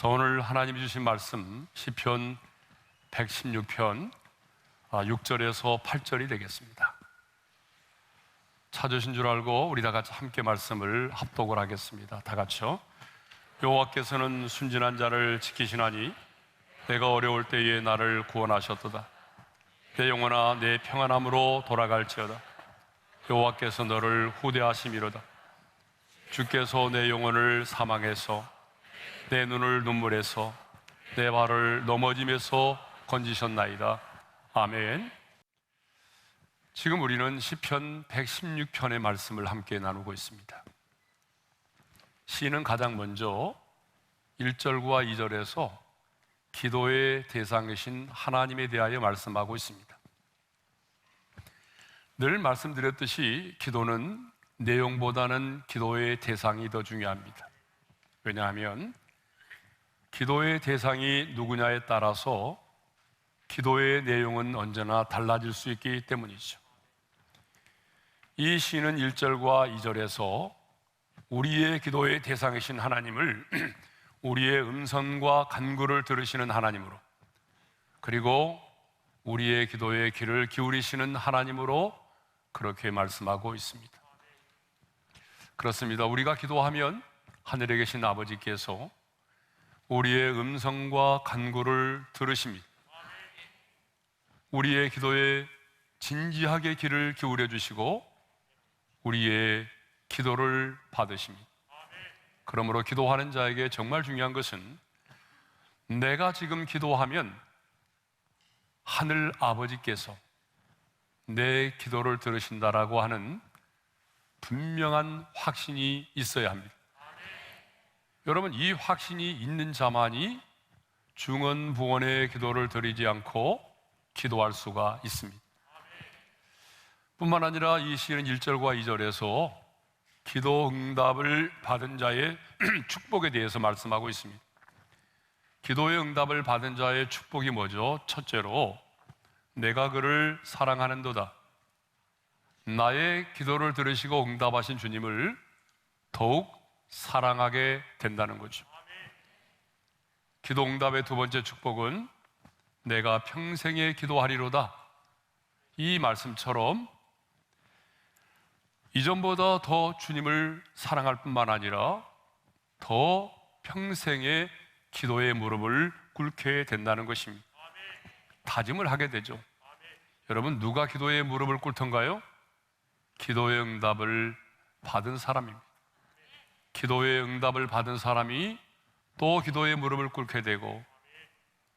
오늘 하나님이 주신 말씀 시편 116편 6절에서 8절이 되겠습니다. 찾으신 줄 알고 우리 다 같이 함께 말씀을 합독을 하겠습니다. 다 같이요. 여호와께서는 순진한 자를 지키시나니 내가 어려울 때에 나를 구원하셨도다. 내 영혼아 내 평안함으로 돌아갈지어다. 여호와께서 너를 후대하심이로다. 주께서 내 영혼을 사망해서 내 눈을 눈물에서 내 발을 넘어짐에서 건지셨나이다. 아멘. 지금 우리는 시편 116편의 말씀을 함께 나누고 있습니다. 시인은 가장 먼저 1절과 2절에서 기도의 대상이신 하나님에 대하여 말씀하고 있습니다. 늘 말씀드렸듯이 기도는 내용보다는 기도의 대상이 더 중요합니다. 왜냐하면 기도의 대상이 누구냐에 따라서 기도의 내용은 언제나 달라질 수 있기 때문이죠. 이 시는 1절과 2절에서 우리의 기도의 대상이신 하나님을 우리의 음성과 간구를 들으시는 하나님으로, 그리고 우리의 기도의 귀를 기울이시는 하나님으로 그렇게 말씀하고 있습니다. 그렇습니다. 우리가 기도하면 하늘에 계신 아버지께서 우리의 음성과 간구를 들으십니다. 우리의 기도에 진지하게 귀를 기울여 주시고 우리의 기도를 받으십니다. 그러므로 기도하는 자에게 정말 중요한 것은 내가 지금 기도하면 하늘 아버지께서 내 기도를 들으신다라고 하는 분명한 확신이 있어야 합니다. 여러분, 이 확신이 있는 자만이 중언부언의 기도를 드리지 않고 기도할 수가 있습니다. 뿐만 아니라 이 시는 1절과 2절에서 기도 응답을 받은 자의 축복에 대해서 말씀하고 있습니다. 기도의 응답을 받은 자의 축복이 뭐죠? 첫째로, 내가 그를 사랑하는도다. 나의 기도를 들으시고 응답하신 주님을 더욱 사랑하게 된다는 거죠. 기도 응답의 두 번째 축복은 내가 평생에 기도하리로다. 이 말씀처럼 이전보다 더 주님을 사랑할 뿐만 아니라 더 평생에 기도의 무릎을 꿇게 된다는 것입니다. 다짐을 하게 되죠. 여러분, 누가 기도의 무릎을 꿇던가요? 기도의 응답을 받은 사람입니다. 기도의 응답을 받은 사람이 또 기도의 무릎을 꿇게 되고,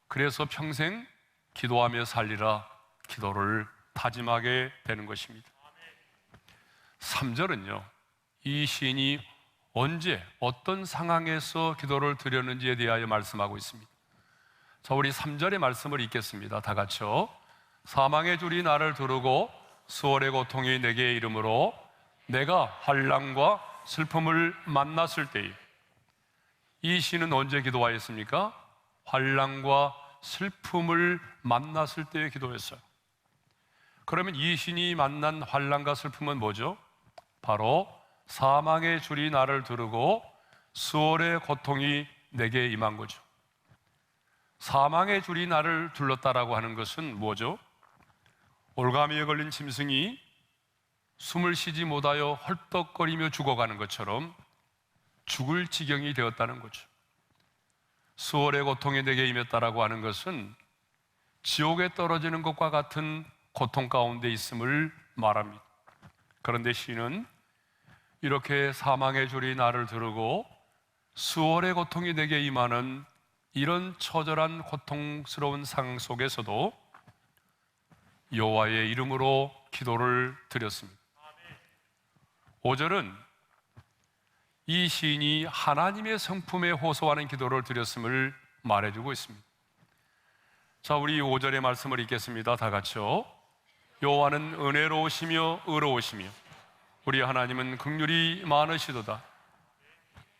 그래서 평생 기도하며 살리라 기도를 다짐하게 되는 것입니다. 3절은요, 이 시인이 언제 어떤 상황에서 기도를 드렸는지에 대하여 말씀하고 있습니다. 자, 우리 3절의 말씀을 읽겠습니다. 다 같이요. 사망의 줄이 나를 두르고 수월의 고통이 내게 이르므로 내가 환난과 슬픔을 만났을 때에, 이 시는 언제 기도하였습니까? 환난과 슬픔을 만났을 때에 기도했어요. 그러면 이 시인이 만난 환난과 슬픔은 뭐죠? 바로 사망의 줄이 나를 두르고 수월의 고통이 내게 임한 거죠. 사망의 줄이 나를 둘렀다라고 하는 것은 뭐죠? 올가미에 걸린 짐승이 숨을 쉬지 못하여 헐떡거리며 죽어가는 것처럼 죽을 지경이 되었다는 거죠. 수월의 고통이 내게 임했다라고 하는 것은 지옥에 떨어지는 것과 같은 고통 가운데 있음을 말합니다. 그런데 시인은 이렇게 사망의 줄이 나를 두르고 수월의 고통이 내게 임하는 이런 처절한 고통스러운 상황 속에서도 여호와의 이름으로 기도를 드렸습니다. 5절은 이 시인이 하나님의 성품에 호소하는 기도를 드렸음을 말해주고 있습니다. 자, 우리 5절의 말씀을 읽겠습니다. 다 같이요. 여호와는 은혜로우시며 의로우시며 우리 하나님은 긍휼이 많으시도다.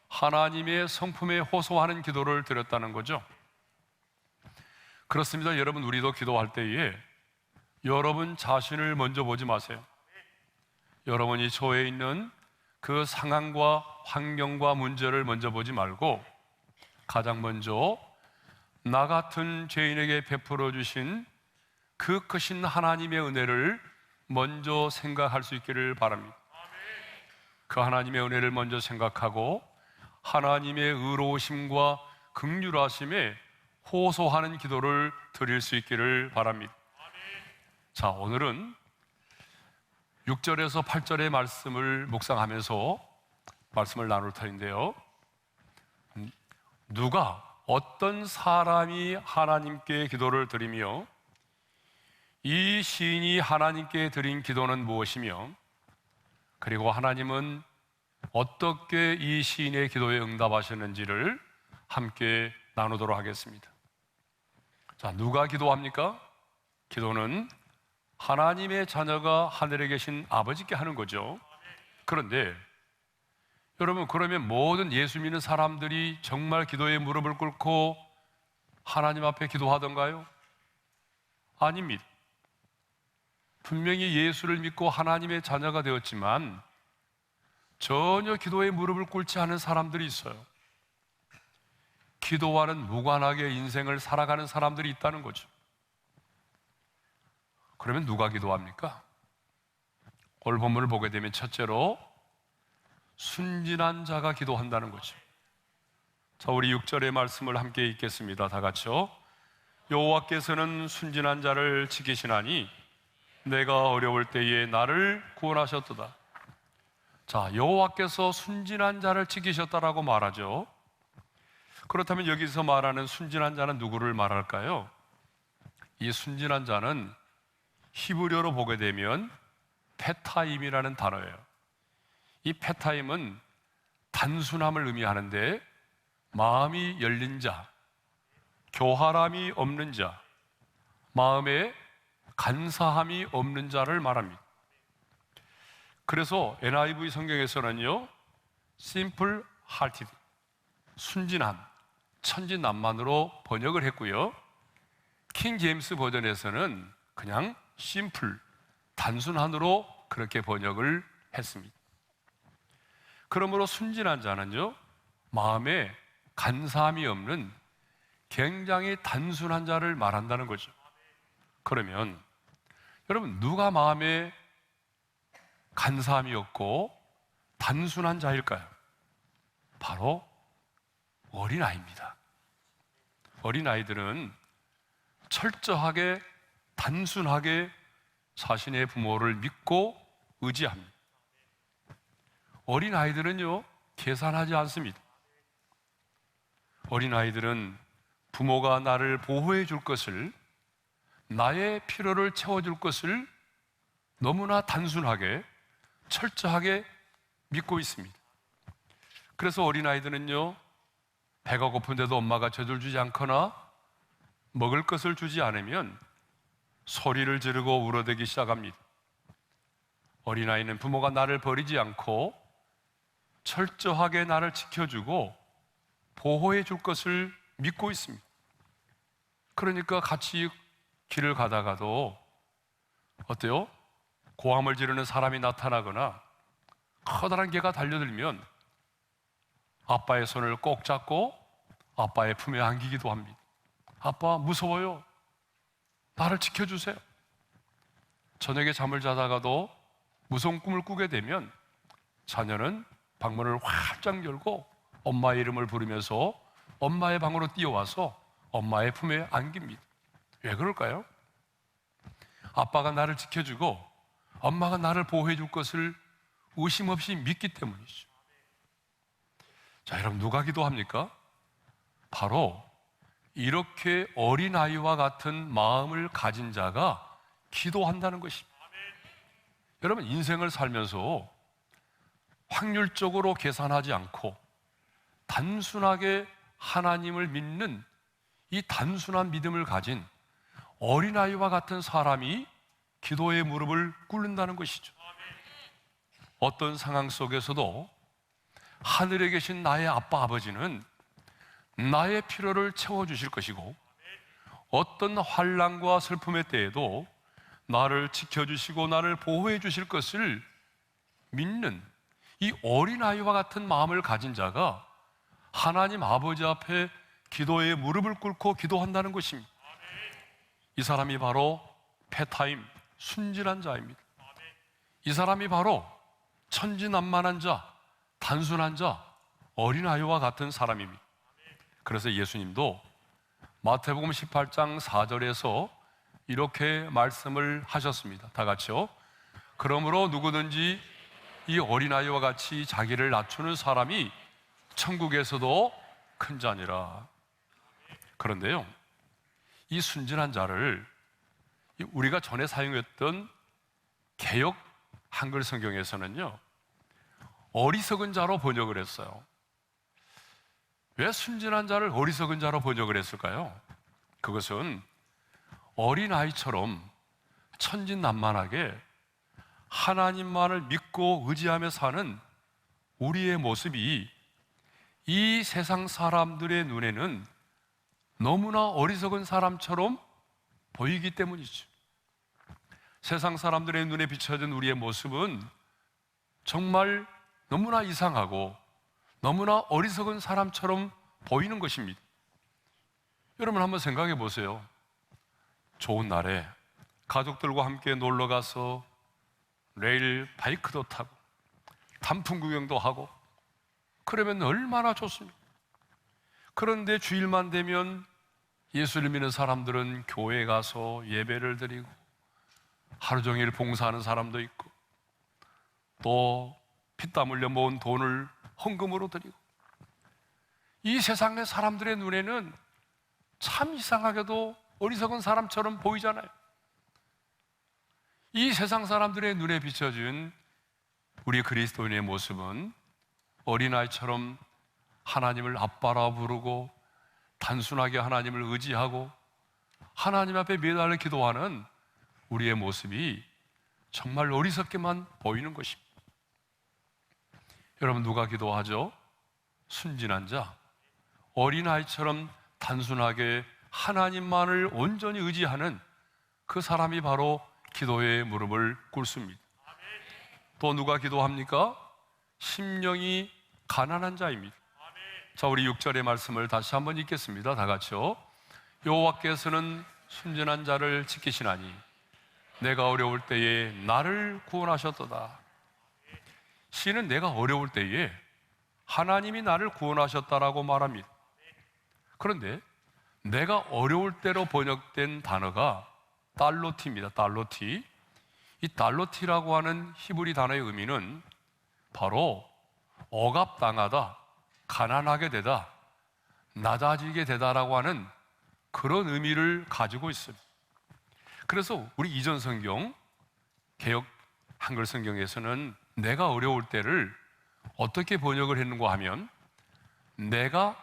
하나님의 성품에 호소하는 기도를 드렸다는 거죠. 그렇습니다. 여러분, 우리도 기도할 때에 여러분 자신을 먼저 보지 마세요. 여러분이 처해 있는 그 상황과 환경과 문제를 먼저 보지 말고 가장 먼저 나 같은 죄인에게 베풀어 주신 그 크신 하나님의 은혜를 먼저 생각할 수 있기를 바랍니다. 그 하나님의 은혜를 먼저 생각하고 하나님의 의로우심과 긍휼하심에 호소하는 기도를 드릴 수 있기를 바랍니다. 자, 오늘은 6절에서 8절의 말씀을 묵상하면서 말씀을 나눌 터인데요, 누가, 어떤 사람이 하나님께 기도를 드리며 이 시인이 하나님께 드린 기도는 무엇이며, 그리고 하나님은 어떻게 이 시인의 기도에 응답하셨는지를 함께 나누도록 하겠습니다. 자, 누가 기도합니까? 기도는 하나님의 자녀가 하늘에 계신 아버지께 하는 거죠. 그런데 여러분, 그러면 모든 예수 믿는 사람들이 정말 기도에 무릎을 꿇고 하나님 앞에 기도하던가요? 아닙니다. 분명히 예수를 믿고 하나님의 자녀가 되었지만 전혀 기도에 무릎을 꿇지 않은 사람들이 있어요. 기도와는 무관하게 인생을 살아가는 사람들이 있다는 거죠. 그러면 누가 기도합니까? 오늘 본문을 보게 되면 첫째로 순진한 자가 기도한다는 거죠. 자, 우리 6절의 말씀을 함께 읽겠습니다. 다 같이요. 여호와께서는 순진한 자를 지키시나니 내가 어려울 때에 나를 구원하셨도다. 자, 여호와께서 순진한 자를 지키셨다라고 말하죠. 그렇다면 여기서 말하는 순진한 자는 누구를 말할까요? 이 순진한 자는 히브리어로 보게 되면 페타임이라는 단어예요. 이 페타임은 단순함을 의미하는데 마음이 열린 자, 교활함이 없는 자, 마음에 간사함이 없는 자를 말합니다. 그래서 NIV 성경에서는요, simple hearted, 순진함, 천진난만으로 번역을 했고요. 킹 제임스 버전에서는 그냥 심플, 단순한으로 그렇게 번역을 했습니다. 그러므로 순진한 자는요, 마음에 간사함이 없는 굉장히 단순한 자를 말한다는 거죠. 그러면 여러분, 누가 마음에 간사함이 없고 단순한 자일까요? 바로 어린아이입니다. 어린아이들은 철저하게 단순하게 자신의 부모를 믿고 의지합니다. 어린아이들은요, 계산하지 않습니다. 어린아이들은 부모가 나를 보호해 줄 것을, 나의 필요를 채워줄 것을 너무나 단순하게 철저하게 믿고 있습니다. 그래서 어린아이들은요, 배가 고픈데도 엄마가 젖을 주지 않거나 먹을 것을 주지 않으면 소리를 지르고 울어대기 시작합니다. 어린아이는 부모가 나를 버리지 않고 철저하게 나를 지켜주고 보호해 줄 것을 믿고 있습니다. 그러니까 같이 길을 가다가도 어때요? 고함을 지르는 사람이 나타나거나 커다란 개가 달려들면 아빠의 손을 꼭 잡고 아빠의 품에 안기기도 합니다. 아빠, 무서워요. 나를 지켜주세요. 저녁에 잠을 자다가도 무서운 꿈을 꾸게 되면 자녀는 방문을 활짝 열고 엄마의 이름을 부르면서 엄마의 방으로 뛰어와서 엄마의 품에 안깁니다. 왜 그럴까요? 아빠가 나를 지켜주고 엄마가 나를 보호해 줄 것을 의심 없이 믿기 때문이죠. 자, 여러분, 누가 기도합니까? 바로 이렇게 어린아이와 같은 마음을 가진 자가 기도한다는 것입니다. 여러분, 인생을 살면서 확률적으로 계산하지 않고 단순하게 하나님을 믿는 이 단순한 믿음을 가진 어린아이와 같은 사람이 기도의 무릎을 꿇는다는 것이죠. 어떤 상황 속에서도 하늘에 계신 나의 아빠, 아버지는 나의 필요를 채워주실 것이고, 어떤 환난과 슬픔의 때에도 나를 지켜주시고 나를 보호해 주실 것을 믿는 이 어린아이와 같은 마음을 가진 자가 하나님 아버지 앞에 기도의 무릎을 꿇고 기도한다는 것입니다. 이 사람이 바로 페타임, 순진한 자입니다. 이 사람이 바로 천진난만한 자, 단순한 자, 어린아이와 같은 사람입니다. 그래서 예수님도 마태복음 18장 4절에서 이렇게 말씀을 하셨습니다. 다 같이요. 그러므로 누구든지 이 어린아이와 같이 자기를 낮추는 사람이 천국에서도 큰 자니라. 그런데요, 이 순진한 자를 우리가 전에 사용했던 개역 한글 성경에서는요, 어리석은 자로 번역을 했어요. 왜 순진한 자를 어리석은 자로 번역을 했을까요? 그것은 어린아이처럼 천진난만하게 하나님만을 믿고 의지하며 사는 우리의 모습이 이 세상 사람들의 눈에는 너무나 어리석은 사람처럼 보이기 때문이죠. 세상 사람들의 눈에 비춰진 우리의 모습은 정말 너무나 이상하고 너무나 어리석은 사람처럼 보이는 것입니다. 여러분, 한번 생각해 보세요. 좋은 날에 가족들과 함께 놀러 가서 레일 바이크도 타고 단풍 구경도 하고 그러면 얼마나 좋습니까? 그런데 주일만 되면 예수를 믿는 사람들은 교회에 가서 예배를 드리고 하루 종일 봉사하는 사람도 있고 또 피땀 흘려 모은 돈을 헌금으로 드리고, 이 세상의 사람들의 눈에는 참 이상하게도 어리석은 사람처럼 보이잖아요. 이 세상 사람들의 눈에 비춰진 우리 그리스도인의 모습은 어린아이처럼 하나님을 아빠라 부르고 단순하게 하나님을 의지하고 하나님 앞에 매달려 기도하는 우리의 모습이 정말 어리석게만 보이는 것입니다. 여러분, 누가 기도하죠? 순진한 자, 어린아이처럼 단순하게 하나님만을 온전히 의지하는 그 사람이 바로 기도의 무릎을 꿇습니다. 또 누가 기도합니까? 심령이 가난한 자입니다. 자, 우리 6절의 말씀을 다시 한번 읽겠습니다. 다 같이요. 여호와께서는 순진한 자를 지키시나니 내가 어려울 때에 나를 구원하셨도다. 시는 내가 어려울 때에 하나님이 나를 구원하셨다라고 말합니다. 그런데 내가 어려울 때로 번역된 단어가 달로티입니다. 달로티. 이 달로티라고 하는 히브리 단어의 의미는 바로 억압당하다, 가난하게 되다, 낮아지게 되다라고 하는 그런 의미를 가지고 있습니다. 그래서 우리 이전 성경, 개역 한글 성경에서는 내가 어려울 때를 어떻게 번역을 했는가 하면 내가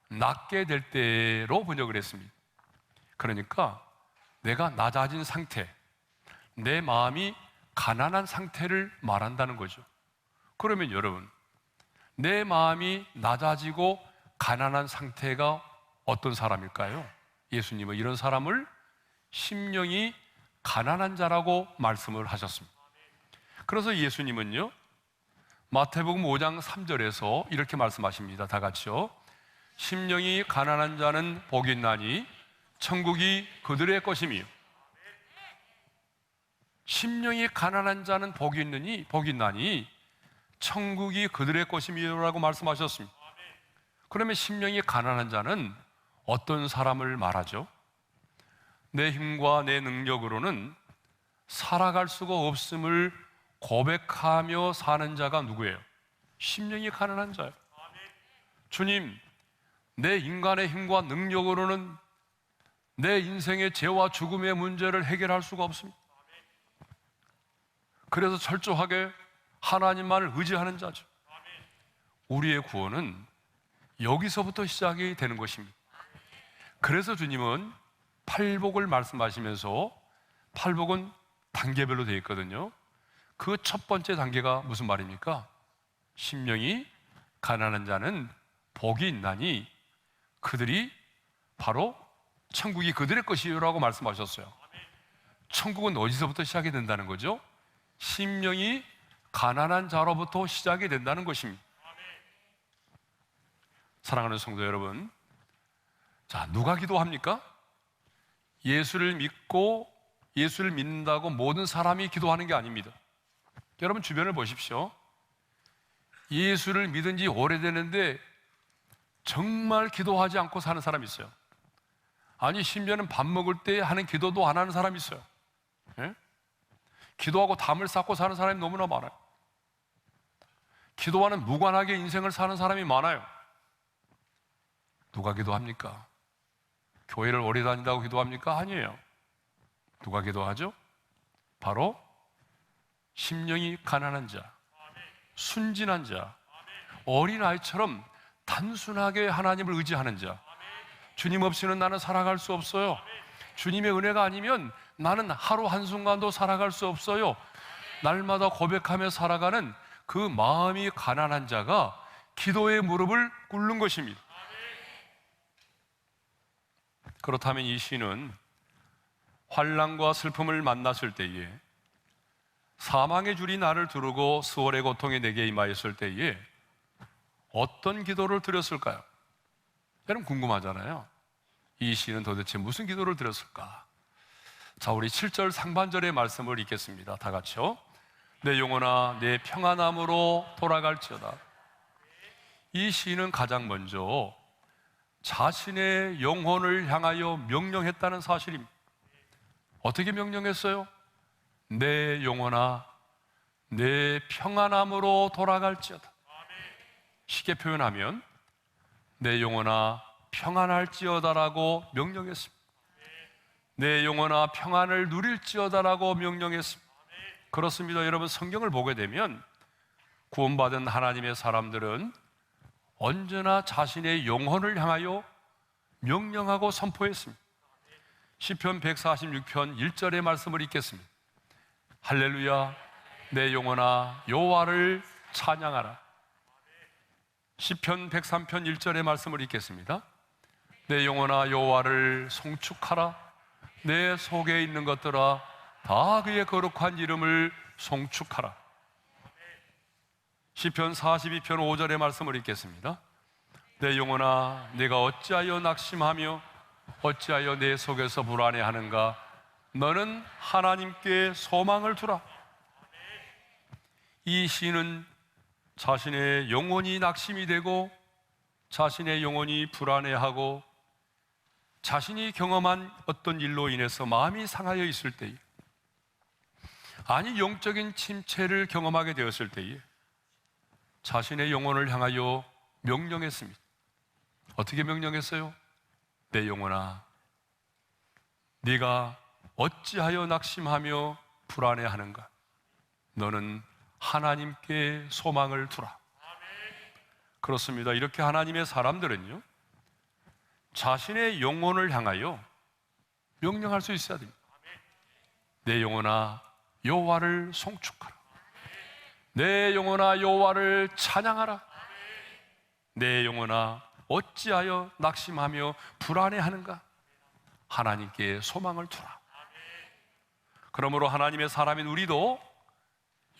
낫게 될 때로 번역을 했습니다. 그러니까 내가 낮아진 상태, 내 마음이 가난한 상태를 말한다는 거죠. 그러면 여러분, 내 마음이 낮아지고 가난한 상태가 어떤 사람일까요? 예수님은 이런 사람을 심령이 가난한 자라고 말씀을 하셨습니다. 그래서 예수님은요, 마태복음 5장 3절에서 이렇게 말씀하십니다. 다 같이요. 심령이 가난한 자는 복이 있나니 천국이 그들의 것이며. 심령이 가난한 자는 복이 있나니 천국이 그들의 것이며라고 말씀하셨습니다. 그러면 심령이 가난한 자는 어떤 사람을 말하죠? 내 힘과 내 능력으로는 살아갈 수가 없음을 고백하며 사는 자가 누구예요? 심령이 가난한 자예요. 주님, 내 인간의 힘과 능력으로는 내 인생의 죄와 죽음의 문제를 해결할 수가 없습니다. 그래서 철저하게 하나님만을 의지하는 자죠. 우리의 구원은 여기서부터 시작이 되는 것입니다. 그래서 주님은 팔복을 말씀하시면서, 팔복은 단계별로 되어 있거든요. 그 첫 번째 단계가 무슨 말입니까? 심령이 가난한 자는 복이 있나니 그들이 바로 천국이 그들의 것이라고 말씀하셨어요. 천국은 어디서부터 시작이 된다는 거죠? 심령이 가난한 자로부터 시작이 된다는 것입니다. 사랑하는 성도 여러분, 자, 누가 기도합니까? 예수를 믿고 예수를 믿는다고 모든 사람이 기도하는 게 아닙니다. 여러분 주변을 보십시오. 예수를 믿은 지 오래되는데 정말 기도하지 않고 사는 사람이 있어요. 아니, 심지어는 밥 먹을 때 하는 기도도 안 하는 사람이 있어요. 예? 기도하고 담을 쌓고 사는 사람이 너무나 많아요. 기도와는 무관하게 인생을 사는 사람이 많아요. 누가 기도합니까? 교회를 오래 다닌다고 기도합니까? 아니에요. 누가 기도하죠? 바로 심령이 가난한 자, 순진한 자, 어린아이처럼 단순하게 하나님을 의지하는 자. 주님 없이는 나는 살아갈 수 없어요. 주님의 은혜가 아니면 나는 하루 한순간도 살아갈 수 없어요. 날마다 고백하며 살아가는 그 마음이 가난한 자가 기도의 무릎을 꿇는 것입니다. 그렇다면 이 시는 환난과 슬픔을 만났을 때에, 사망의 줄이 나를 두르고 수월의 고통이 내게 임하였을 때에 어떤 기도를 드렸을까요? 여러분 궁금하잖아요. 이 시는 도대체 무슨 기도를 드렸을까? 자, 우리 7절 상반절의 말씀을 읽겠습니다. 다 같이요. 내 영혼아 내 평안함으로 돌아갈지어다. 이 시는 가장 먼저 자신의 영혼을 향하여 명령했다는 사실입니다. 어떻게 명령했어요? 내 영혼아 내 평안함으로 돌아갈지어다. 쉽게 표현하면 내 영혼아 평안할지어다라고 명령했습니다. 내 영혼아 평안을 누릴지어다라고 명령했습니다. 그렇습니다. 여러분, 성경을 보게 되면 구원받은 하나님의 사람들은 언제나 자신의 영혼을 향하여 명령하고 선포했습니다. 시편 146편 1절의 말씀을 읽겠습니다. 할렐루야, 내 영혼아 여호와를 찬양하라. 시편 103편 1절의 말씀을 읽겠습니다. 내 영혼아 여호와를 송축하라. 내 속에 있는 것들아 다 그의 거룩한 이름을 송축하라. 시편 42편 5절의 말씀을 읽겠습니다. 내 영혼아 내가 어찌하여 낙심하며 어찌하여 내 속에서 불안해하는가. 너는 하나님께 소망을 두라. 이 시인은 자신의 영혼이 낙심이 되고 자신의 영혼이 불안해하고 자신이 경험한 어떤 일로 인해서 마음이 상하여 있을 때에, 아니 영적인 침체를 경험하게 되었을 때에 자신의 영혼을 향하여 명령했습니다. 어떻게 명령했어요? 내 영혼아 네가 어찌하여 낙심하며 불안해하는가. 너는 하나님께 소망을 두라. 그렇습니다. 이렇게 하나님의 사람들은요 자신의 영혼을 향하여 명령할 수 있어야 됩니다. 내 영혼아 여호와를 송축하라. 내 영혼아 여호와를 찬양하라. 내 영혼아 어찌하여 낙심하며 불안해하는가. 하나님께 소망을 두라. 그러므로 하나님의 사람인 우리도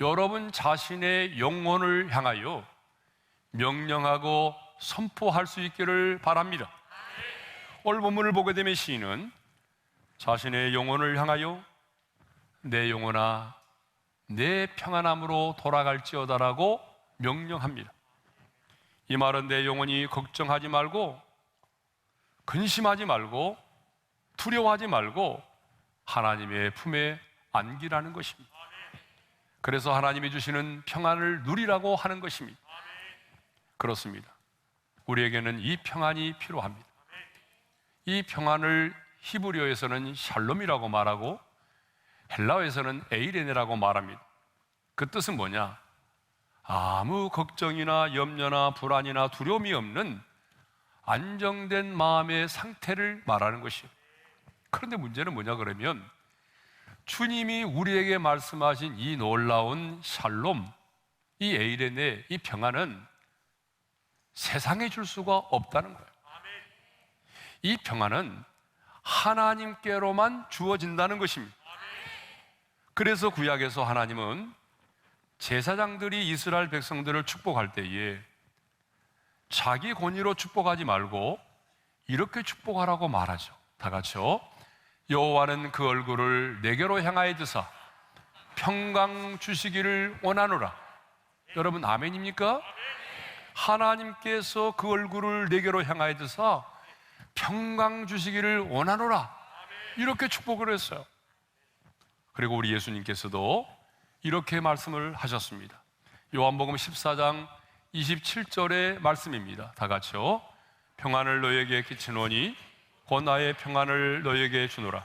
여러분 자신의 영혼을 향하여 명령하고 선포할 수 있기를 바랍니다. 오늘 본문을 보게 되면 시인은 자신의 영혼을 향하여 내 영혼아 내 평안함으로 돌아갈지어다라고 명령합니다. 이 말은 내 영혼이 걱정하지 말고 근심하지 말고 두려워하지 말고 하나님의 품에 안기라는 것입니다. 그래서 하나님이 주시는 평안을 누리라고 하는 것입니다. 그렇습니다. 우리에게는 이 평안이 필요합니다. 이 평안을 히브리어에서는 샬롬이라고 말하고 헬라어에서는 에이레네라고 말합니다. 그 뜻은 뭐냐? 아무 걱정이나 염려나 불안이나 두려움이 없는 안정된 마음의 상태를 말하는 것이에요. 그런데 문제는 뭐냐 그러면 주님이 우리에게 말씀하신 이 놀라운 샬롬, 이 에이레네, 이 평안은 세상에 줄 수가 없다는 거예요. 이 평안은 하나님께로만 주어진다는 것입니다. 그래서 구약에서 하나님은 제사장들이 이스라엘 백성들을 축복할 때에 자기 권위로 축복하지 말고 이렇게 축복하라고 말하죠. 다 같이요. 여호와는 그 얼굴을 내게로 향하여 드사 평강 주시기를 원하노라. 여러분 아멘입니까? 하나님께서 그 얼굴을 내게로 향하여 드사 평강 주시기를 원하노라. 이렇게 축복을 했어요. 그리고 우리 예수님께서도 이렇게 말씀을 하셨습니다. 요한복음 14장 27절의 말씀입니다. 다 같이요. 평안을 너에게 끼치노니 곧 나의 평안을 너에게 주노라.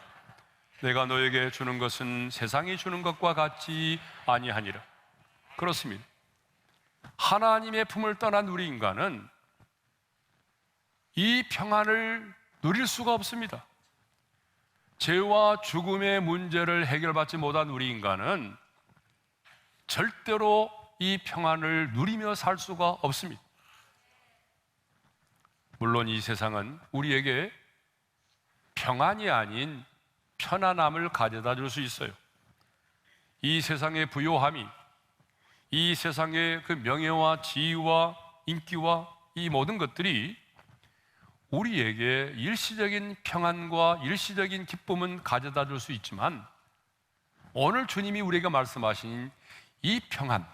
내가 너에게 주는 것은 세상이 주는 것과 같지 아니하니라. 그렇습니다. 하나님의 품을 떠난 우리 인간은 이 평안을 누릴 수가 없습니다. 죄와 죽음의 문제를 해결받지 못한 우리 인간은 절대로 이 평안을 누리며 살 수가 없습니다. 물론 이 세상은 우리에게 평안이 아닌 편안함을 가져다 줄 수 있어요. 이 세상의 부요함이, 이 세상의 그 명예와 지위와 인기와 이 모든 것들이 우리에게 일시적인 평안과 일시적인 기쁨은 가져다 줄 수 있지만 오늘 주님이 우리에게 말씀하신 이 평안,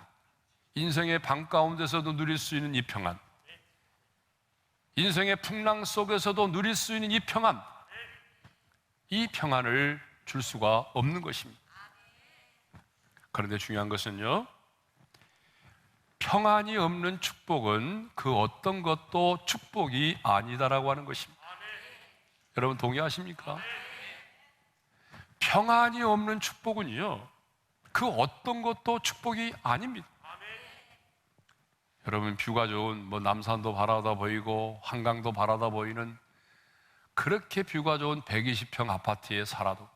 인생의 밤 가운데서도 누릴 수 있는 이 평안, 인생의 풍랑 속에서도 누릴 수 있는 이 평안, 이 평안을 줄 수가 없는 것입니다. 그런데 중요한 것은요, 평안이 없는 축복은 그 어떤 것도 축복이 아니다라고 하는 것입니다. 여러분 동의하십니까? 평안이 없는 축복은요, 그 어떤 것도 축복이 아닙니다. 여러분 뷰가 좋은 남산도 바라다 보이고 한강도 바라다 보이는 그렇게 뷰가 좋은 120평 아파트에 살아도,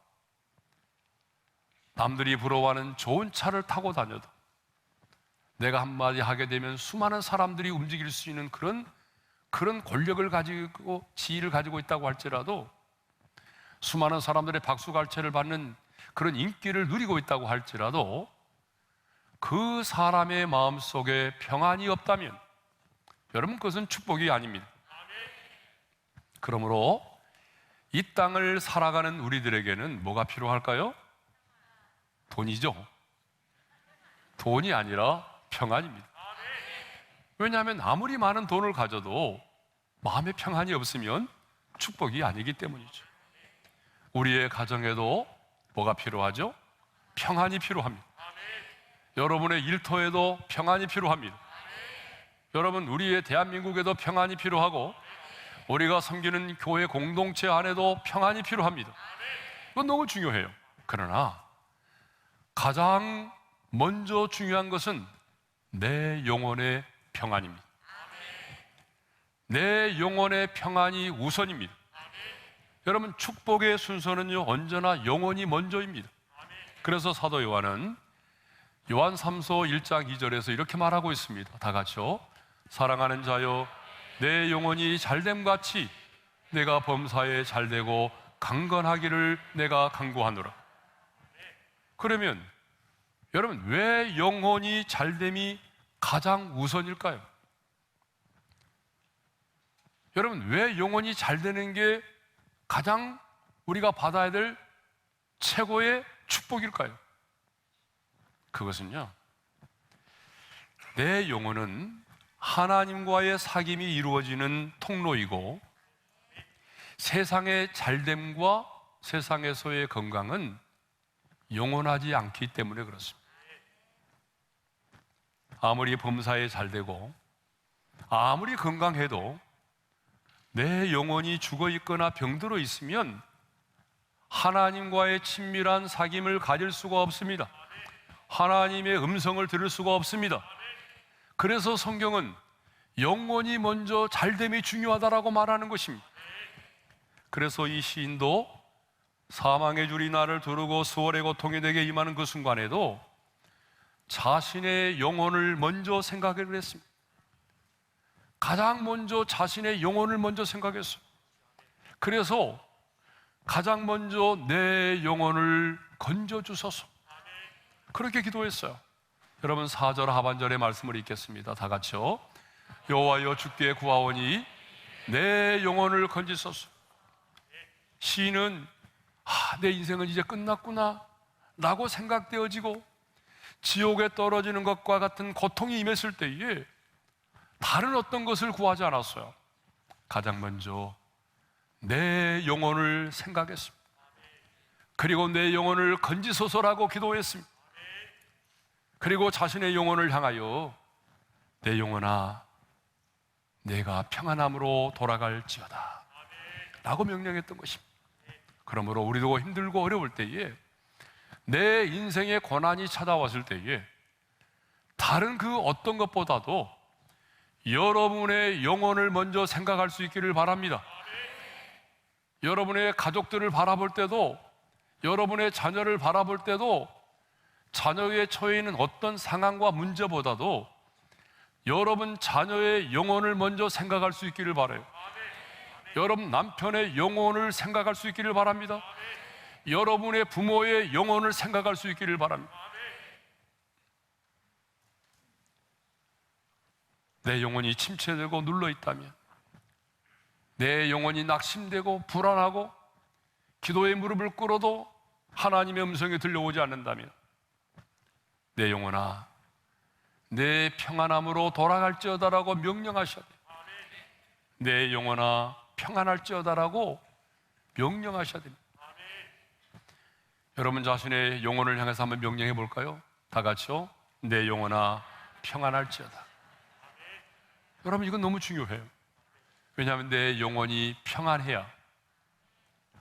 남들이 부러워하는 좋은 차를 타고 다녀도, 내가 한마디 하게 되면 수많은 사람들이 움직일 수 있는 그런 권력을 가지고 지위를 가지고 있다고 할지라도, 수많은 사람들의 박수갈채를 받는 그런 인기를 누리고 있다고 할지라도, 그 사람의 마음속에 평안이 없다면 여러분 그것은 축복이 아닙니다. 그러므로 이 땅을 살아가는 우리들에게는 뭐가 필요할까요? 돈이죠. 돈이 아니라 평안입니다. 왜냐하면 아무리 많은 돈을 가져도 마음의 평안이 없으면 축복이 아니기 때문이죠. 우리의 가정에도 뭐가 필요하죠? 평안이 필요합니다. 여러분의 일터에도 평안이 필요합니다. 여러분 우리의 대한민국에도 평안이 필요하고, 우리가 섬기는 교회 공동체 안에도 평안이 필요합니다. 그건 너무 중요해요. 그러나 가장 먼저 중요한 것은 내 영혼의 평안입니다. 내 영혼의 평안이 우선입니다. 여러분 축복의 순서는요 언제나 영혼이 먼저입니다. 그래서 사도 요한은 요한 3서 1장 2절에서 이렇게 말하고 있습니다. 다 같이요. 사랑하는 자여, 내 영혼이 잘됨같이 내가 범사에 잘되고 강건하기를 내가 간구하노라. 그러면 여러분 왜 영혼이 잘됨이 가장 우선일까요? 여러분 왜 영혼이 잘되는 게 가장 우리가 받아야 될 최고의 축복일까요? 그것은요, 내 영혼은 하나님과의 사귐이 이루어지는 통로이고, 세상의 잘됨과 세상에서의 건강은 영원하지 않기 때문에 그렇습니다. 아무리 범사에 잘되고 아무리 건강해도 내 영혼이 죽어 있거나 병들어 있으면 하나님과의 친밀한 사귐을 가질 수가 없습니다. 하나님의 음성을 들을 수가 없습니다. 그래서 성경은 영혼이 먼저 잘됨이 중요하다라고 말하는 것입니다. 그래서 이 시인도 사망의 줄이 나를 두르고 수월의 고통이 내게 임하는 그 순간에도 자신의 영혼을 먼저 생각을 했습니다. 가장 먼저 자신의 영혼을 먼저 생각했어요. 그래서 가장 먼저 내 영혼을 건져주소서, 그렇게 기도했어요. 여러분 4절 하반절의 말씀을 읽겠습니다. 다 같이요. 여호와여 주께 구하오니 내 영혼을 건지소서. 시인은 내 인생은 이제 끝났구나 라고 생각되어지고 지옥에 떨어지는 것과 같은 고통이 임했을 때에 다른 어떤 것을 구하지 않았어요. 가장 먼저 내 영혼을 생각했습니다. 그리고 내 영혼을 건지소서라고 기도했습니다. 그리고 자신의 영혼을 향하여 내 영혼아 내가 평안함으로 돌아갈지어다 라고 명령했던 것입니다. 그러므로 우리도 힘들고 어려울 때에, 내 인생에 고난이 찾아왔을 때에 다른 그 어떤 것보다도 여러분의 영혼을 먼저 생각할 수 있기를 바랍니다. 여러분의 가족들을 바라볼 때도, 여러분의 자녀를 바라볼 때도, 자녀에 처해 있는 어떤 상황과 문제보다도 여러분 자녀의 영혼을 먼저 생각할 수 있기를 바라요. 여러분 남편의 영혼을 생각할 수 있기를 바랍니다. 여러분의 부모의 영혼을 생각할 수 있기를 바랍니다. 내 영혼이 침체되고 눌러있다면, 내 영혼이 낙심되고 불안하고 기도의 무릎을 꿇어도 하나님의 음성이 들려오지 않는다면, 내 영혼아 내 평안함으로 돌아갈지어다라고 명령하셔야 돼요. 내 영혼아 평안할지어다라고 명령하셔야 됩니다. 여러분 자신의 영혼을 향해서 한번 명령해 볼까요? 다 같이요. 내 영혼아 평안할지어다. 여러분, 이건 너무 중요해요. 왜냐하면 내 영혼이 평안해야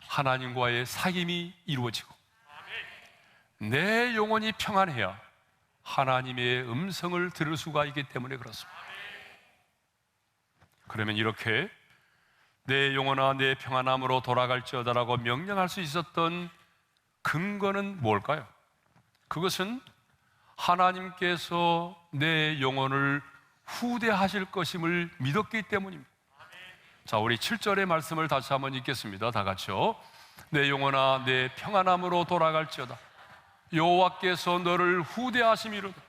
하나님과의 사귐이 이루어지고, 내 영혼이 평안해야 하나님의 음성을 들을 수가 있기 때문에 그렇습니다. 그러면 이렇게 내 영혼아 내 평안함으로 돌아갈지어다라고 명령할 수 있었던 근거는 뭘까요? 그것은 하나님께서 내 영혼을 후대하실 것임을 믿었기 때문입니다. 자, 우리 7절의 말씀을 다시 한번 읽겠습니다. 다 같이요. 내 영혼아 내 평안함으로 돌아갈지어다. 여호와께서 너를 후대하심이로다.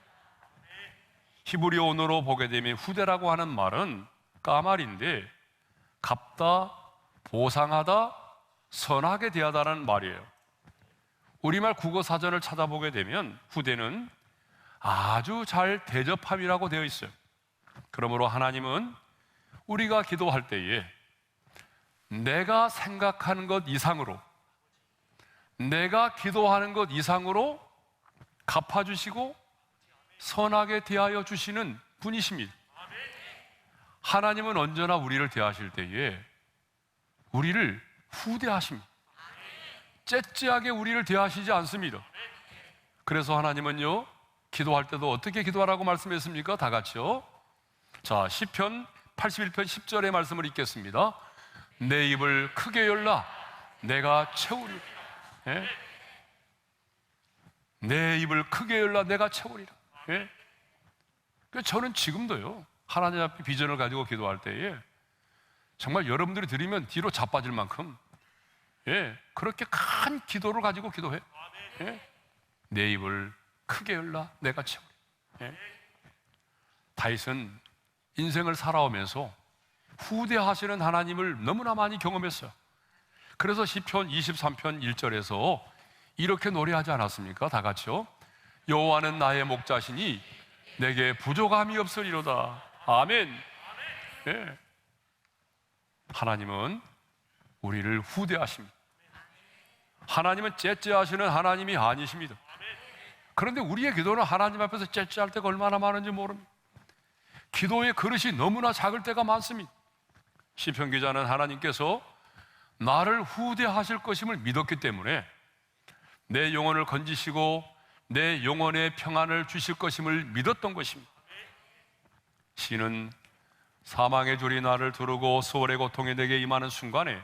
히브리어로 보게 되면 후대라고 하는 말은 까말인데 갚다, 보상하다, 선하게 대하다는 말이에요. 우리말 국어사전을 찾아보게 되면 후대는 아주 잘 대접함이라고 되어 있어요. 그러므로 하나님은 우리가 기도할 때에 내가 생각하는 것 이상으로, 내가 기도하는 것 이상으로 갚아주시고 선하게 대하여 주시는 분이십니다. 하나님은 언제나 우리를 대하실 때에 우리를 후대하십니다. 째째하게 우리를 대하시지 않습니다. 그래서 하나님은요, 기도할 때도 어떻게 기도하라고 말씀했습니까? 다 같이요. 자, 시편 81편 10절의 말씀을 읽겠습니다. 내 입을 크게 열라 내가 채우리라. 예? 내 입을 크게 열라 내가 채우리라. 예? 저는 지금도요, 하나님 앞에 비전을 가지고 기도할 때에 정말 여러분들이 드리면 뒤로 자빠질 만큼, 예, 그렇게 큰 기도를 가지고 기도해. 예? 내 입을 크게 열라 내가 채우리라. 예? 다윗은 인생을 살아오면서 후대하시는 하나님을 너무나 많이 경험했어요. 그래서 시편 23편 1절에서 이렇게 노래하지 않았습니까? 다 같이요. 여호와는 나의 목자시니 내게 부족함이 없으리로다. 아멘. 네. 하나님은 우리를 후대하십니다. 하나님은 째째하시는 하나님이 아니십니다. 그런데 우리의 기도는 하나님 앞에서 째째할 때가 얼마나 많은지 모릅니다. 기도의 그릇이 너무나 작을 때가 많습니다. 시편 기자는 하나님께서 나를 후대하실 것임을 믿었기 때문에 내 영혼을 건지시고 내 영혼의 평안을 주실 것임을 믿었던 것입니다. 시는 사망의 줄이 나를 두르고 수월의 고통이 내게 임하는 순간에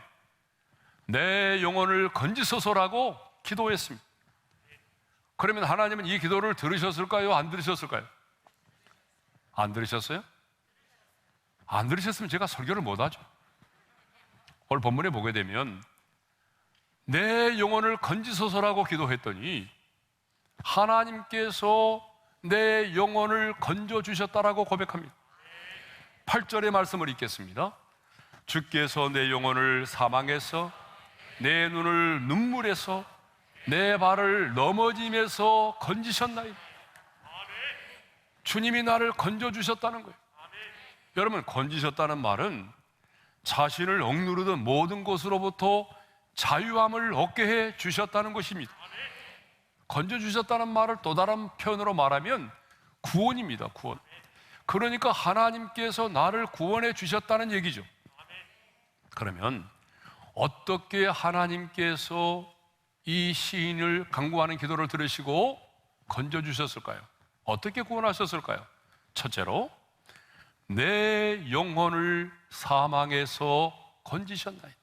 내 영혼을 건지소서라고 기도했습니다. 그러면 하나님은 이 기도를 들으셨을까요? 안 들으셨을까요? 안 들으셨어요? 안 들으셨으면 제가 설교를 못하죠. 오늘 본문에 보게 되면 내 영혼을 건지소서라고 기도했더니 하나님께서 내 영혼을 건져주셨다라고 고백합니다. 8절의 말씀을 읽겠습니다. 주께서 내 영혼을 사망에서 내 눈을 눈물에서 내 발을 넘어짐에서 건지셨나이다. 주님이 나를 건져주셨다는 거예요. 여러분, 건지셨다는 말은 자신을 억누르던 모든 것으로부터 자유함을 얻게 해 주셨다는 것입니다. 건져주셨다는 말을 또 다른 표현으로 말하면 구원입니다. 구원. 그러니까 하나님께서 나를 구원해 주셨다는 얘기죠. 그러면 어떻게 하나님께서 이 시인을 간구하는 기도를 들으시고 건져주셨을까요? 어떻게 구원하셨을까요? 첫째로 내 영혼을 사망에서 건지셨나이다.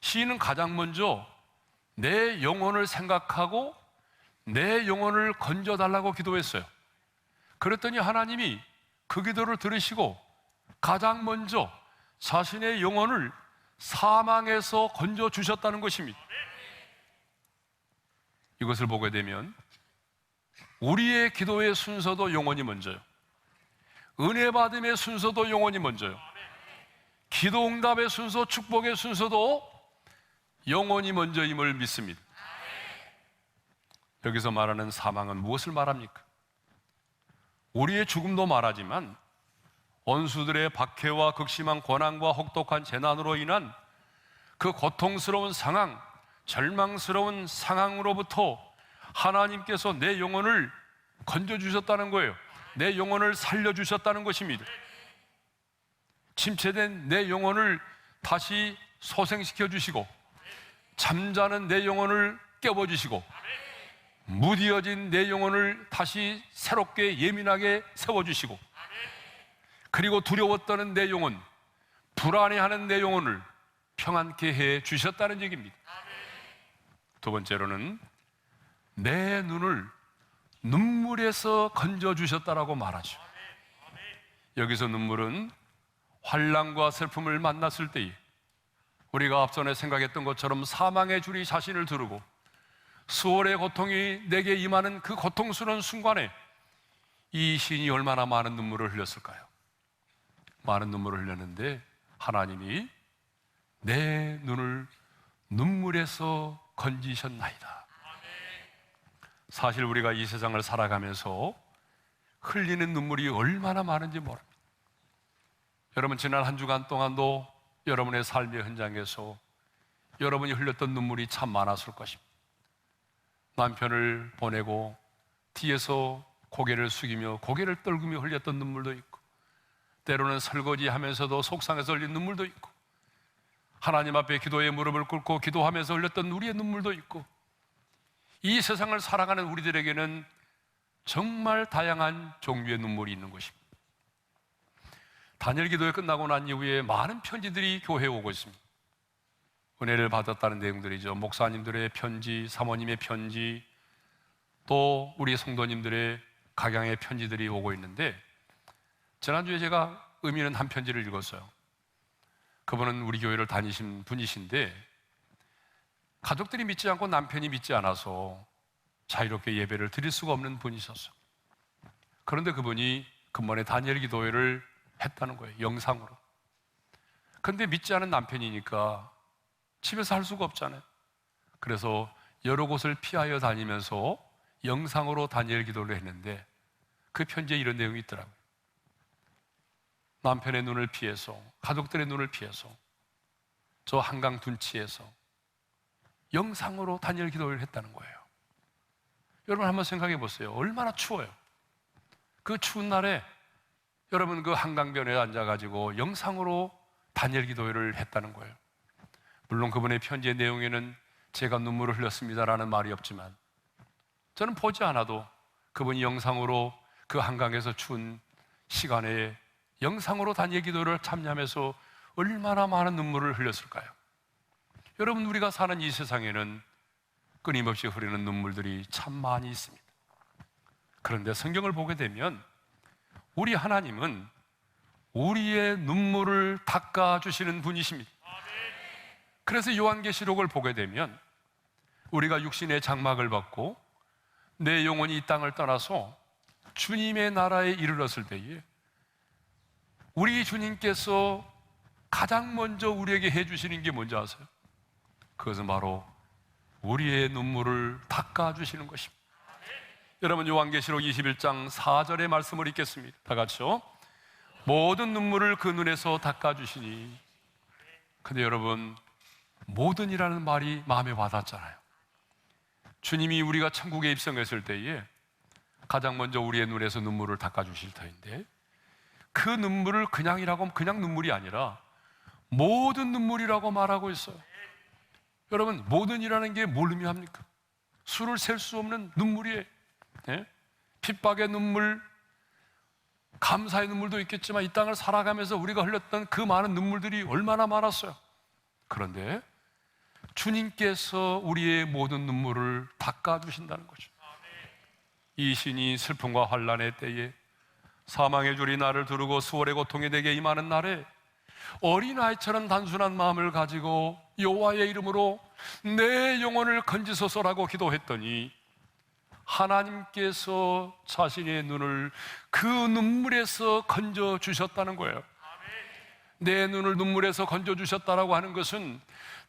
시인은 가장 먼저 내 영혼을 생각하고 내 영혼을 건져달라고 기도했어요. 그랬더니 하나님이 그 기도를 들으시고 가장 먼저 자신의 영혼을 사망에서 건져주셨다는 것입니다. 이것을 보게 되면 우리의 기도의 순서도 영혼이 먼저요, 은혜 받음의 순서도 영혼이 먼저요, 기도 응답의 순서, 축복의 순서도 영혼이 먼저임을 믿습니다. 여기서 말하는 사망은 무엇을 말합니까? 우리의 죽음도 말하지만 원수들의 박해와 극심한 고난과 혹독한 재난으로 인한 그 고통스러운 상황, 절망스러운 상황으로부터 하나님께서 내 영혼을 건져주셨다는 거예요. 내 영혼을 살려주셨다는 것입니다. 침체된 내 영혼을 다시 소생시켜 주시고, 잠자는 내 영혼을 깨워주시고, 무디어진 내 영혼을 다시 새롭게 예민하게 세워주시고, 그리고 두려웠던 내 영혼, 불안해하는 내 영혼을 평안케 해 주셨다는 얘기입니다. 두 번째로는 내 눈을 눈물에서 건져주셨다라고 말하죠. 여기서 눈물은 환난과 슬픔을 만났을 때에 우리가 앞전에 생각했던 것처럼 사망의 줄이 자신을 두르고 수월의 고통이 내게 임하는 그 고통스러운 순간에 이 시인이 얼마나 많은 눈물을 흘렸을까요? 많은 눈물을 흘렸는데 하나님이 내 눈을 눈물에서 건지셨나이다. 사실 우리가 이 세상을 살아가면서 흘리는 눈물이 얼마나 많은지 모릅니다. 여러분, 지난 한 주간 동안도 여러분의 삶의 현장에서 여러분이 흘렸던 눈물이 참 많았을 것입니다. 남편을 보내고 뒤에서 고개를 숙이며 고개를 떨구며 흘렸던 눈물도 있고, 때로는 설거지하면서도 속상해서 흘린 눈물도 있고, 하나님 앞에 기도의 무릎을 꿇고 기도하면서 흘렸던 우리의 눈물도 있고, 이 세상을 살아가는 우리들에게는 정말 다양한 종류의 눈물이 있는 것입니다. 다니엘 기도회 끝나고 난 이후에 많은 편지들이 교회에 오고 있습니다. 은혜를 받았다는 내용들이죠. 목사님들의 편지, 사모님의 편지, 또 우리 성도님들의 각양의 편지들이 오고 있는데, 지난주에 제가 의미 있는 한 편지를 읽었어요. 그분은 우리 교회를 다니신 분이신데 가족들이 믿지 않고 남편이 믿지 않아서 자유롭게 예배를 드릴 수가 없는 분이셨어요. 그런데 그분이 근본에 다니엘 기도회를 했다는 거예요, 영상으로. 그런데 믿지 않은 남편이니까 집에서 할 수가 없잖아요. 그래서 여러 곳을 피하여 다니면서 영상으로 다니엘 기도를 했는데 그 편지에 이런 내용이 있더라고요. 남편의 눈을 피해서, 가족들의 눈을 피해서, 저 한강 둔치에서 영상으로 다니엘 기도를 했다는 거예요. 여러분 한번 생각해 보세요. 얼마나 추워요. 그 추운 날에 여러분 그 한강변에 앉아가지고 영상으로 다니엘 기도회를 했다는 거예요. 물론 그분의 편지의 내용에는 제가 눈물을 흘렸습니다라는 말이 없지만, 저는 보지 않아도 그분이 영상으로 그 한강에서 추운 시간에 영상으로 다니엘 기도회를 참여하면서 얼마나 많은 눈물을 흘렸을까요? 여러분, 우리가 사는 이 세상에는 끊임없이 흐르는 눈물들이 참 많이 있습니다. 그런데 성경을 보게 되면 우리 하나님은 우리의 눈물을 닦아주시는 분이십니다. 그래서 요한계시록을 보게 되면 우리가 육신의 장막을 받고 내 영혼이 이 땅을 떠나서 주님의 나라에 이르렀을 때에 우리 주님께서 가장 먼저 우리에게 해주시는 게 뭔지 아세요? 그것은 바로 우리의 눈물을 닦아주시는 것입니다. 여러분, 요한계시록 21장 4절의 말씀을 읽겠습니다. 다 같이요. 모든 눈물을 그 눈에서 닦아주시니. 근데 여러분, 모든이라는 말이 마음에 와닿잖아요. 주님이 우리가 천국에 입성했을 때에 가장 먼저 우리의 눈에서 눈물을 닦아주실 터인데, 그 눈물을 그냥이라고 하면 그냥 눈물이 아니라 모든 눈물이라고 말하고 있어요. 여러분, 모든이라는 게 뭘 의미합니까? 수를 셀 수 없는 눈물이에요. 예? 핍박의 눈물, 감사의 눈물도 있겠지만 이 땅을 살아가면서 우리가 흘렸던 그 많은 눈물들이 얼마나 많았어요. 그런데 주님께서 우리의 모든 눈물을 닦아주신다는 거죠. 이 신이 슬픔과 환난의 때에 사망의 줄이 나를 두르고 수월의 고통이 내게 임하는 날에 어린아이처럼 단순한 마음을 가지고 여호와의 이름으로 내 영혼을 건지소서라고 기도했더니 하나님께서 자신의 눈을 그 눈물에서 건져주셨다는 거예요. 내 눈을 눈물에서 건져주셨다라고 하는 것은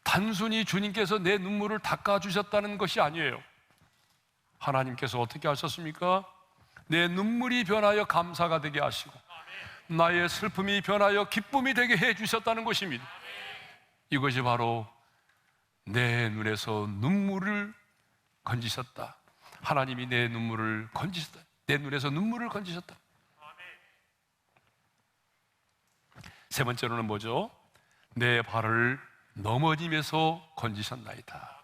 단순히 주님께서 내 눈물을 닦아주셨다는 것이 아니에요. 하나님께서 어떻게 하셨습니까? 내 눈물이 변하여 감사가 되게 하시고 나의 슬픔이 변하여 기쁨이 되게 해주셨다는 것입니다. 이것이 바로 내 눈에서 눈물을 건지셨다. 하나님이 내 눈물을 건지셨다. 내 눈에서 눈물을 건지셨다. 세 번째로는 뭐죠? 내 발을 넘어짐에서 건지셨나이다.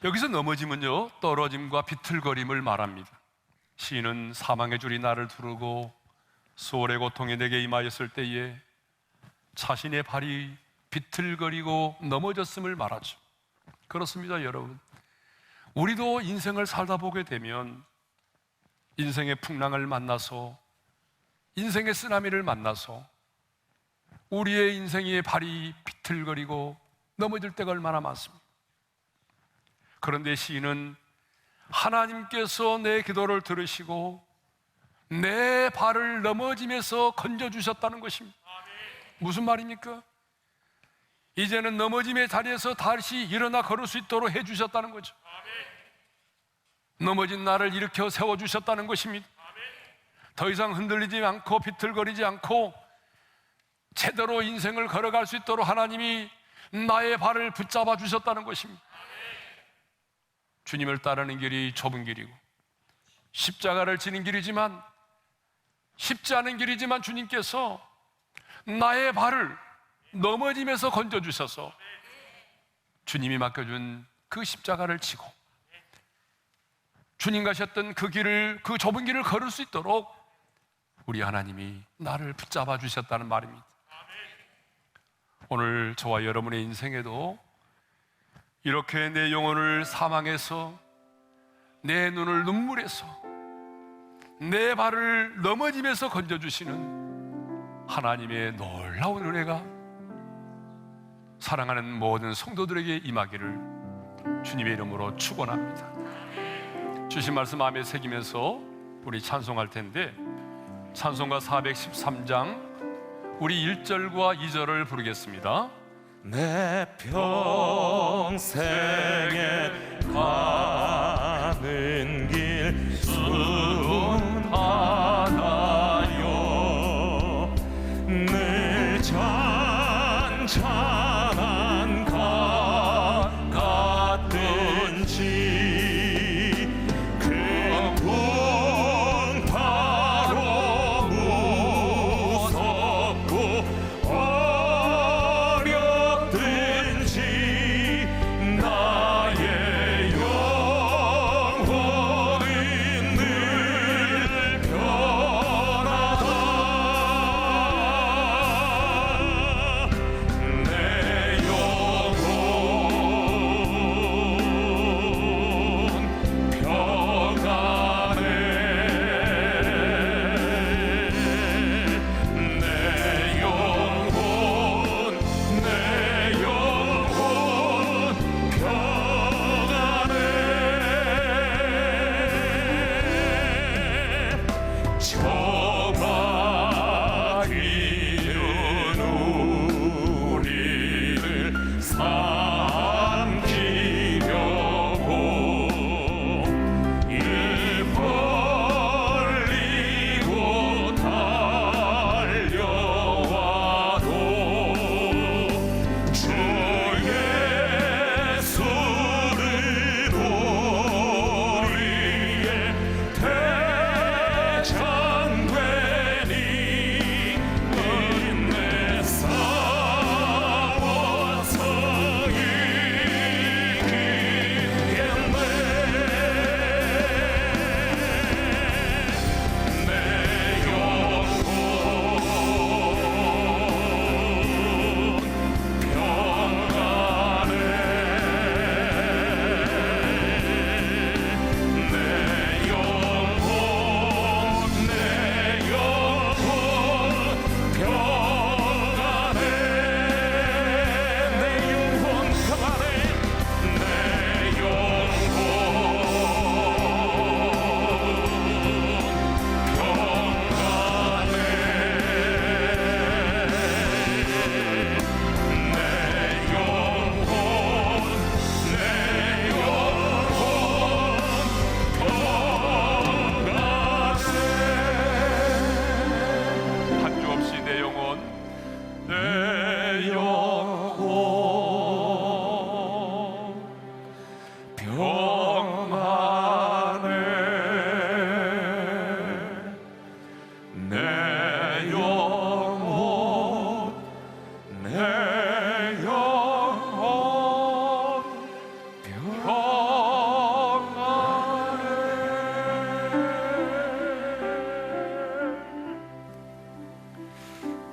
여기서 넘어짐은요, 떨어짐과 비틀거림을 말합니다. 시인은 사망의 줄이 나를 두르고 수월의 고통이 내게 임하였을 때에 자신의 발이 비틀거리고 넘어졌음을 말하죠. 그렇습니다, 여러분. 우리도 인생을 살다 보게 되면 인생의 풍랑을 만나서, 인생의 쓰나미를 만나서 우리의 인생의 발이 비틀거리고 넘어질 때가 얼마나 많습니다. 그런데 시인은 하나님께서 내 기도를 들으시고 내 발을 넘어짐에서 건져주셨다는 것입니다. 무슨 말입니까? 이제는 넘어짐의 자리에서 다시 일어나 걸을 수 있도록 해주셨다는 거죠. 넘어진 나를 일으켜 세워주셨다는 것입니다. 더 이상 흔들리지 않고 비틀거리지 않고 제대로 인생을 걸어갈 수 있도록 하나님이 나의 발을 붙잡아 주셨다는 것입니다. 주님을 따르는 길이 좁은 길이고 십자가를 지는 길이지만, 쉽지 않은 길이지만 주님께서 나의 발을 넘어짐에서 건져주셔서 주님이 맡겨준 그 십자가를 지고 주님 가셨던 그 길을, 그 좁은 길을 걸을 수 있도록 우리 하나님이 나를 붙잡아 주셨다는 말입니다. 오늘 저와 여러분의 인생에도 이렇게 내 영혼을 사망에서, 내 눈을 눈물에서, 내 발을 넘어짐에서 건져주시는 하나님의 놀라운 은혜가 사랑하는 모든 성도들에게 임하기를 주님의 이름으로 축원합니다. 주신 말씀 마음에 새기면서 우리 찬송할 텐데, 찬송가 413장 우리 1절과 2절을 부르겠습니다. 내 평생에 가는 길 순하나요. 늘 찬찬한 강 같든지 그 풍파로 무섭고 어렵든지 나의 영혼을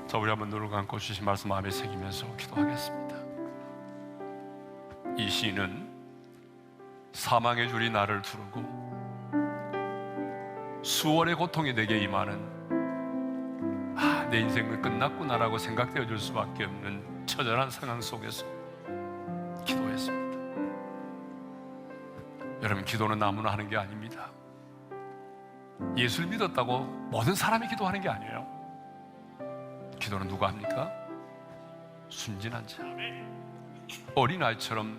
자, 우리 한번 눈을 감고 주신 말씀 마음에 새기면서 기도하겠습니다. 이 시인은 사망의 줄이 나를 두르고 수월의 고통이 내게 임하는 내 인생은 끝났구나라고 생각되어 줄 수밖에 없는 처절한 상황 속에서 기도했습니다. 여러분, 기도는 아무나 하는 게 아닙니다. 예수를 믿었다고 모든 사람이 기도하는 게 아니에요. 기도는 누가 합니까? 순진한 자, 어린아이처럼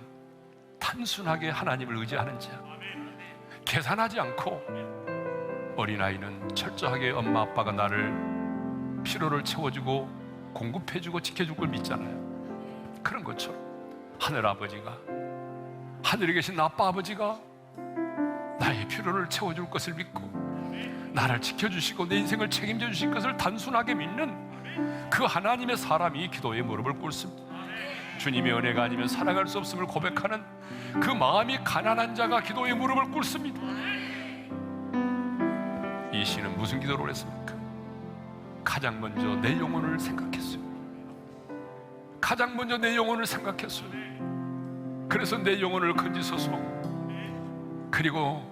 단순하게 하나님을 의지하는 자, 계산하지 않고. 어린아이는 철저하게 엄마 아빠가 나를 필요를 채워주고 공급해주고 지켜줄 걸 믿잖아요. 그런 것처럼 하늘아버지가, 하늘에 계신 아빠 아버지가 나의 필요를 채워줄 것을 믿고 나를 지켜주시고 내 인생을 책임져 주실 것을 단순하게 믿는 그 하나님의 사람이 기도에 무릎을 꿇습니다. 주님의 은혜가 아니면 살아갈 수 없음을 고백하는 그 마음이 가난한 자가 기도에 무릎을 꿇습니다. 이 시는 무슨 기도를 했습니까? 가장 먼저 내 영혼을 생각했어요. 가장 먼저 내 영혼을 생각했어요. 그래서 내 영혼을 건지소서. 그리고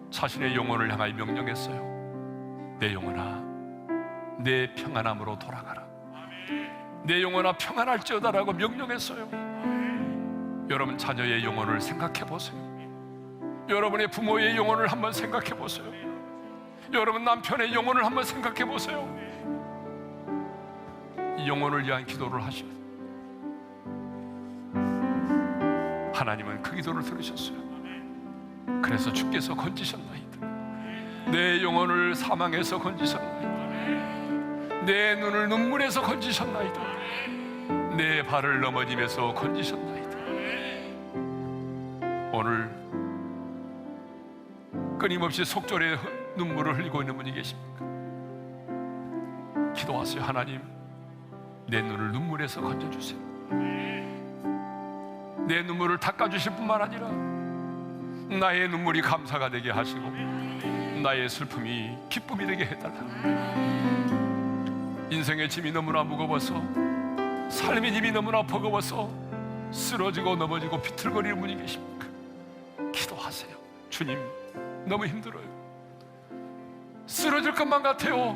자신의 영혼을 향하여 명령했어요. 내 영혼아, 내 평안함으로 돌아가라. 내 영혼아, 평안할지어다라고 명령했어요. 여러분, 자녀의 영혼을 생각해 보세요. 여러분의 부모의 영혼을 한번 생각해 보세요. 여러분, 남편의 영혼을 한번 생각해 보세요. 이 영혼을 위한 기도를 하시면 하나님은 그 기도를 들으셨어요. 그래서 주께서 건지셨나이다. 내 영혼을 사망에서 건지셨나이다. 내 눈을 눈물에서 건지셨나이다. 내 발을 넘어짐에서 건지셨나이다. 오늘 끊임없이 속절에 눈물을 흘리고 있는 분이 계십니까? 기도하세요. 하나님, 내 눈을 눈물에서 건져주세요. 내 눈물을 닦아주실 뿐만 아니라 나의 눈물이 감사가 되게 하시고 나의 슬픔이 기쁨이 되게 해달라. 인생의 짐이 너무나 무거워서, 삶의 짐이 너무나 버거워서 쓰러지고 넘어지고 비틀거리는 분이 계십니까? 기도하세요. 주님, 너무 힘들어요. 쓰러질 것만 같아요.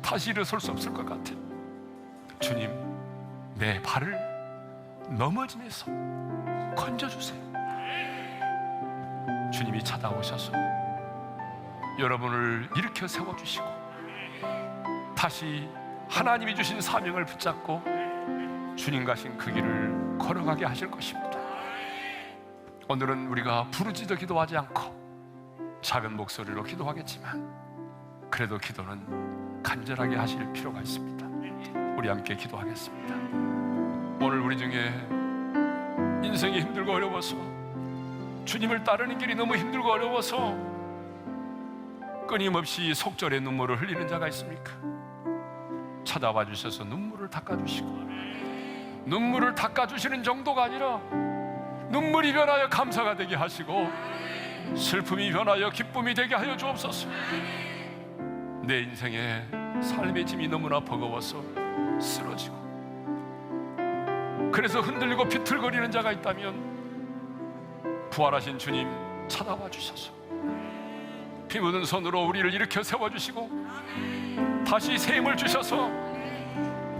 다시 일어설 수 없을 것 같아요. 주님, 내 발을 넘어짐에서 건져주세요. 주님이 찾아오셔서 여러분을 일으켜 세워주시고 다시 하나님이 주신 사명을 붙잡고 주님 가신 그 길을 걸어가게 하실 것입니다. 오늘은 우리가 부르짖어 기도하지 않고 작은 목소리로 기도하겠지만 그래도 기도는 간절하게 하실 필요가 있습니다. 우리 함께 기도하겠습니다. 오늘 우리 중에 인생이 힘들고 어려워서, 주님을 따르는 길이 너무 힘들고 어려워서 끊임없이 속절에 눈물을 흘리는 자가 있습니까? 찾아와 주셔서 눈물을 닦아주시고, 눈물을 닦아주시는 정도가 아니라 눈물이 변하여 감사가 되게 하시고 슬픔이 변하여 기쁨이 되게 하여 주옵소서. 내 인생에 삶의 짐이 너무나 버거워서 쓰러지고 그래서 흔들리고 비틀거리는 자가 있다면 부활하신 주님 찾아와 주셔서 피 묻은 손으로 우리를 일으켜 세워주시고 다시 새 힘을 주셔서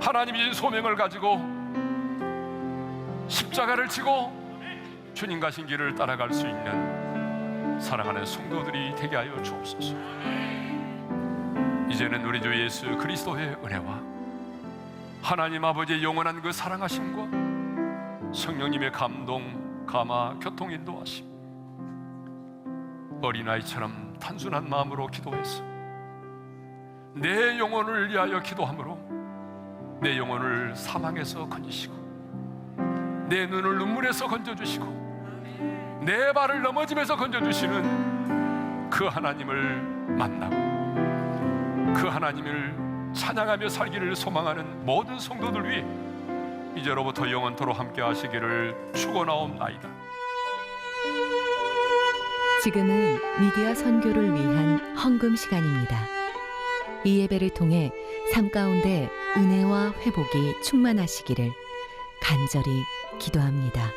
하나님이 주신 소명을 가지고 십자가를 지고 주님 가신 길을 따라갈 수 있는 사랑하는 성도들이 되게 하여 주옵소서. 이제는 우리 주 예수 그리스도의 은혜와 하나님 아버지의 영원한 그 사랑하심과 성령님의 감동, 감화, 교통 인도하심, 어린아이처럼 단순한 마음으로 기도해서 내 영혼을 위하여 기도함으로 내 영혼을 사망에서 건지시고 내 눈을 눈물에서 건져주시고 내 발을 넘어짐에서 건져주시는 그 하나님을 만나고 그 하나님을 찬양하며 살기를 소망하는 모든 성도들 위해 이제로부터 영원토록 함께 하시기를 축원하옵나이다. 지금은 미디어 선교를 위한 헌금 시간입니다. 이 예배를 통해 삶 가운데 은혜와 회복이 충만하시기를 간절히 기도합니다.